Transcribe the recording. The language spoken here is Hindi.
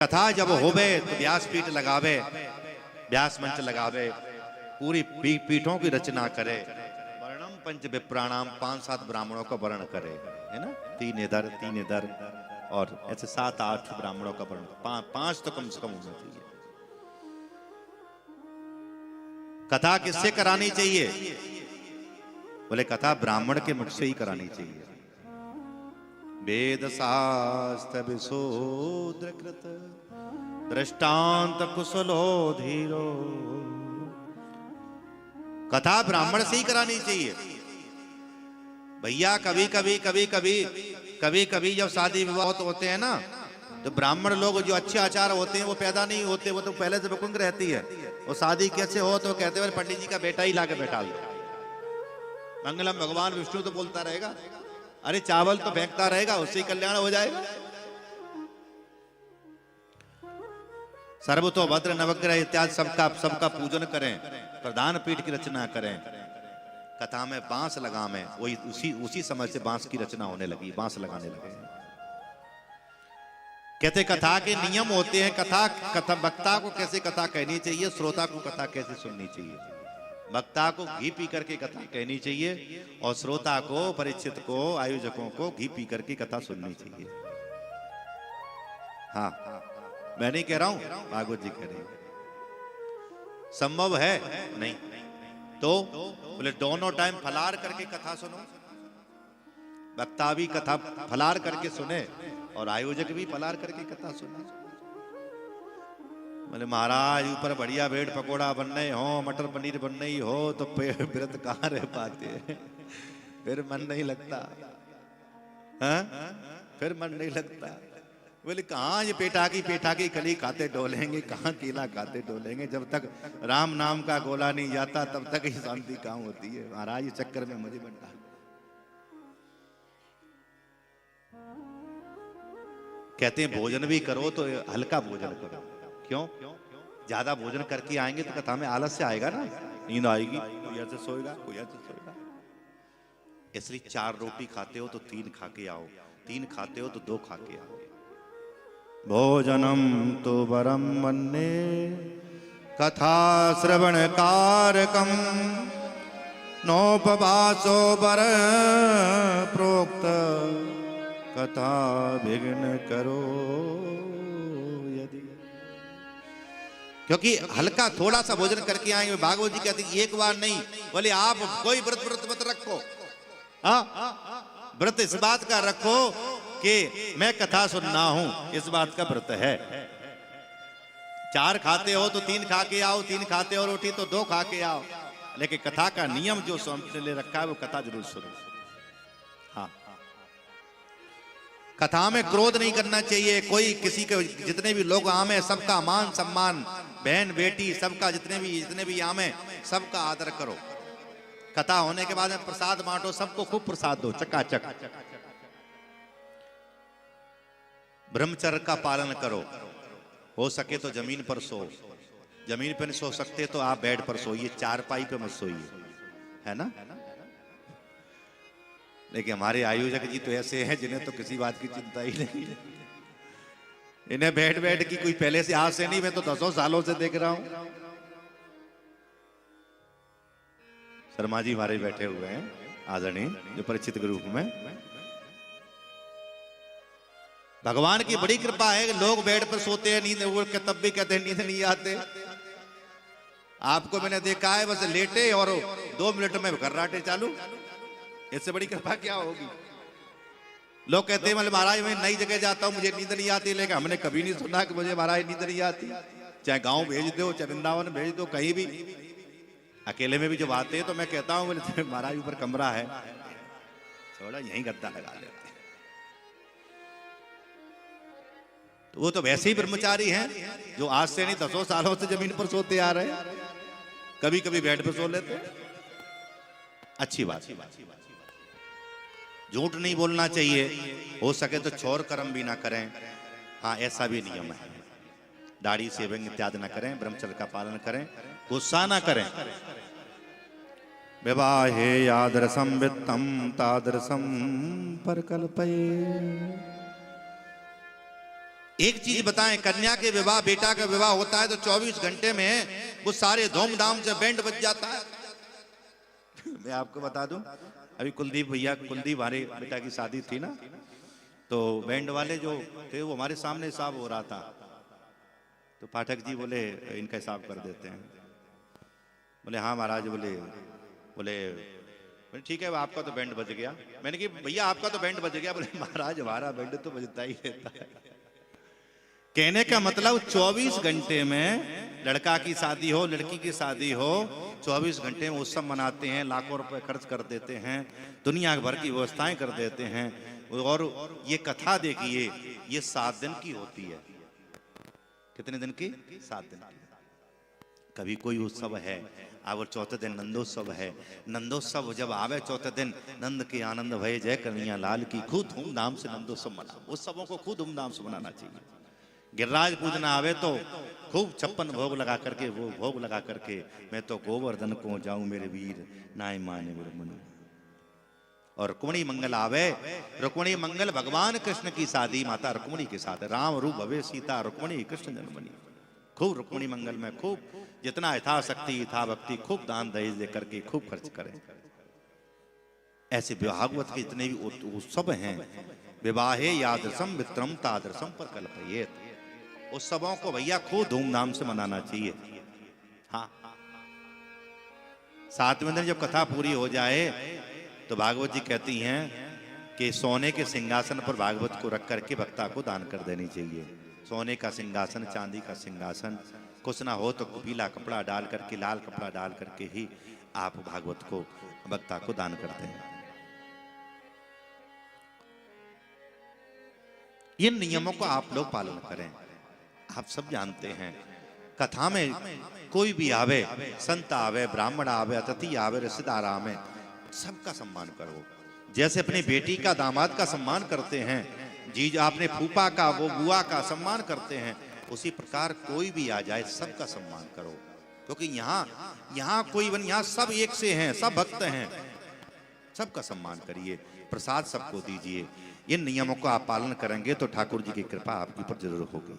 कथा जब होवे तो व्यासपीठ लगावे, व्यास मंच लगावे, पूरी पीठों की रचना करे, वर्णम पंच विप्राणाम, 5-7 ब्राह्मणों का वर्ण करे, है ना, 3 इधर और ऐसे 7-8 ब्राह्मणों का वर्ण, 5 तो कम से कम होना चाहिए। कथा किससे करानी चाहिए? बोले कथा ब्राह्मण के मुख से ही करानी चाहिए। वेद शास्त्र विशोद्रकृत दृष्टांत कुशलो धीरो, कथा ब्राह्मण से ही करानी चाहिए भैया। कभी कभी जब शादी विवाह होते हैं ना, तो ब्राह्मण लोग जो अच्छे आचार होते हैं वो पैदा नहीं होते, वो तो पहले से बुकिंग रहती है। वो शादी कैसे हो तो कहते हैं पंडित जी का बेटा ही लाके बैठा दो, मंगलम भगवान विष्णु तो बोलता रहेगा, अरे चावल तो फेंकता रहेगा, उससे ही कल्याण हो जाएगा। सर्वतो भद्र नवग्रह इत्यादि सबका पूजन करें, प्रधान पीठ की रचना करें, कथा में बांस लगावें। वही उसी समय से बांस की रचना होने लगी, बांस लगाने लगे। कहते कथा के नियम होते हैं, कथा वक्ता को कैसे कथा कहनी चाहिए, श्रोता को कथा कैसे सुननी चाहिए। वक्ता को घी पी करके कथा कहनी चाहिए और श्रोता को, परीक्षित को, आयोजकों को घी पी करके कथा सुननी चाहिए। हाँ, मैं नहीं कह रहा हूं, भागवत जी कह रहे हैं। संभव है नहीं तो बोले दोनों टाइम फलार करके कथा सुनो, वक्ता भी कथा फलार करके सुने और आयोजक भी फलार करके कथा सुने। बोले महाराज ऊपर बढ़िया ब्रेड पकोड़ा बन रहे हो, मटर पनीर बन रही हो, तो व्रत कहाँ रह पाते, फिर मन नहीं लगता, हाँ? फिर मन नहीं लगता। बोले कहाँ ये पेटा की कली खाते डोलेंगे, कहाँ केला खाते डोलेंगे, जब तक राम नाम का गोला नहीं जाता तब तक ही शांति कहाँ होती है। महाराज ये चक्कर में मुझे बन डाल। कहते हैं भोजन भी करो तो हल्का भोजन करो। क्यों? ज्यादा भोजन करके आएंगे तो कथा में आलस्य आएगा ना, नींद आएगी, कोई ऐसे सोएगा, कोई ऐसे सोएगा। इसलिए 4 रोटी खाते हो तो 3 खा के आओ, 3 खाते हो तो 2 खा के आओ। भोजनम तो वरम मन्ये कथा श्रवण कारकम, नोपवासो वर प्रोक्त, कथा विघ्न करो यदि। क्योंकि हल्का थोड़ा सा भोजन करके आएंगे। भागवत जी कहते हैं एक बार नहीं, बोले आप कोई व्रत मत रखो, हाँ व्रत इस बात का रखो कि मैं कथा सुनना हूं, इस बात का व्रत है। 4 खाते हो तो 3 खा के आओ, 3 खाते हो रोटी तो 2 खा के आओ, लेकिन कथा का नियम जो हमने ले रखा है वो कथा जरूर सुनो। हाँ, कथा में क्रोध नहीं करना चाहिए। कोई किसी के, जितने भी लोग आम है सबका मान सम्मान, बहन बेटी सबका, जितने भी आम है सबका आदर करो। कथा होने के बाद में प्रसाद बांटो, सबको खूब प्रसाद दो, चकाचक। ब्रह्मचर्य का पालन करो, हो सके तो जमीन पर सो, जमीन पर नहीं सो सकते तो आप बेड पर सोइए, चारपाई पे मत सोइए, है ना। लेकिन हमारे आयोजक जी तो ऐसे हैं जिन्हें तो किसी बात की चिंता ही नहीं, इन्हें बैठ की कोई पहले से आज से नहीं, मैं तो 10 सालों से देख रहा हूं। शर्मा जी हमारे बैठे हुए हैं आदरणीय, जो परिचित ग्रुप में। भगवान की बड़ी कृपा है कि लोग बेड पर सोते हैं, नींद उड़ के तब भी कहते हैं नींद नहीं आते। आपको मैंने देखा है बस लेटे और 2 मिनट में घर्राटे चालू, इससे बड़ी कृपा क्या होगी। लोग कहते हैं मतलब महाराज मैं नई जगह जाता हूं मुझे नींद नहीं आती, लेकिन हमने कभी नहीं सुना कि मुझे महाराज नींद नहीं आती। चाहे गांव भेज दो, चाहे वृंदावन भेज दो, कहीं भी अकेले में भी जब आते हैं तो मैं कहता हूं बोले महाराज ऊपर कमरा है, थोड़ा यहीं गद्दा लगा लेते हैं। तो वो तो वैसे ही ब्रह्मचारी हैं जो आज से नहीं 10 सालों से जमीन पर सोते आ रहे हैं, कभी कभी बेड पर सो लेते हैं। अच्छी बात, झूठ नहीं बोलना चाहिए, हो सके तो छोर कर्म भी ना करें। हाँ ऐसा भी नियम है, दाढ़ी सेविंग इत्यादि ना करें, ब्रह्मचर्य का पालन करें, गुस्सा ना करें। विवाहे यादरसम वित्तम तादरसम परकल्पये, एक चीज बताएं, कन्या के विवाह, बेटा का विवाह होता है तो 24 घंटे में वो सारे धूमधाम से बैंड बज जाता है। मैं आपको बता दूं, अभी कुलदीप भैया, कुलदीप हमारे बेटा की शादी थी ना, तो बैंड वाले जो थे वो हमारे सामने हिसाब हो रहा था, तो पाठक जी बोले इनका हिसाब कर देते हैं। बोले हाँ महाराज। बोले बोले ठीक है, आपका तो बैंड बज गया। मैंने कहा भैया आपका तो बैंड बज गया। बोले महाराज हमारा बैंड तो बजता ही रहता है। कहने का मतलब 24 घंटे में लड़का की शादी हो, लड़की की शादी हो, 24 घंटे में उत्सव मनाते हैं, लाखों रुपए खर्च कर देते हैं, दुनिया भर की व्यवस्थाएं कर देते हैं। और ये कथा देखिए, ये 7 दिन की होती है। कितने दिन की? 7 दिन की। कभी कोई उत्सव है, अब चौथे दिन नंदोत्सव है। नंदोत्सव जब आवे चौथे दिन, नंद के आनंद भय जय कन्हैया लाल की, खूब धूमधाम से नंदोत्सव मना। उत्सवों को खूब धूमधाम से मनाना चाहिए। गिरिराज पूजना आवे तो खूब 56 भोग लगा करके, वो भोग लगा करके, मैं तो गोवर्धन को जाऊं मेरे वीर, नाय माने मेरे मनु। और रुक्मिणी मंगल आवे, रुक्मिणी मंगल भगवान कृष्ण की शादी माता रुक्मिणी के साथ, राम रूप भवे सीता रुक्मिणी कृष्ण जन्मनी। खूब रुक्मिणी मंगल में खूब जितना यथाशक्ति यथाभक्ति खूब दान दहेज दे करके खूब खर्च करें। ऐसे भागवत के जितने भी उत्सव हैं, विवाहे यादृशम मित्रम तादृशम पर कल्पयेत। उत्सवों को भैया खूब धूमधाम से मनाना चाहिए। हाँ, 7वें दिन जब कथा पूरी हो जाए तो भागवत जी कहती हैं कि सोने के सिंहासन पर भागवत को रख करके भक्ता को दान कर देनी चाहिए। सोने का सिंहासन, चांदी का सिंहासन, कुछ ना हो तो पीला कपड़ा डाल करके, लाल कपड़ा डाल करके ही आप भागवत को, भक्ता को दान करते हैं। इन नियमों को आप लोग पालन करें। आप सब जानते हैं, कथा में कोई भी आवे, संत आवे, ब्राह्मण आवे, अतिथि आवे, रिश्तेदार आवे, सबका सम्मान करो। जैसे अपनी बेटी का, दामाद का सम्मान करते हैं, जी आपने फूफा का, वो बुआ का सम्मान करते हैं, उसी प्रकार कोई भी आ जाए सबका सम्मान करो। क्योंकि यहाँ कोई बन, यहाँ सब एक से हैं, सब भक्त हैं, सबका सम्मान करिए, प्रसाद सबको दीजिए। इन नियमों का आप पालन करेंगे तो ठाकुर जी की कृपा आपके ऊपर जरूर होगी।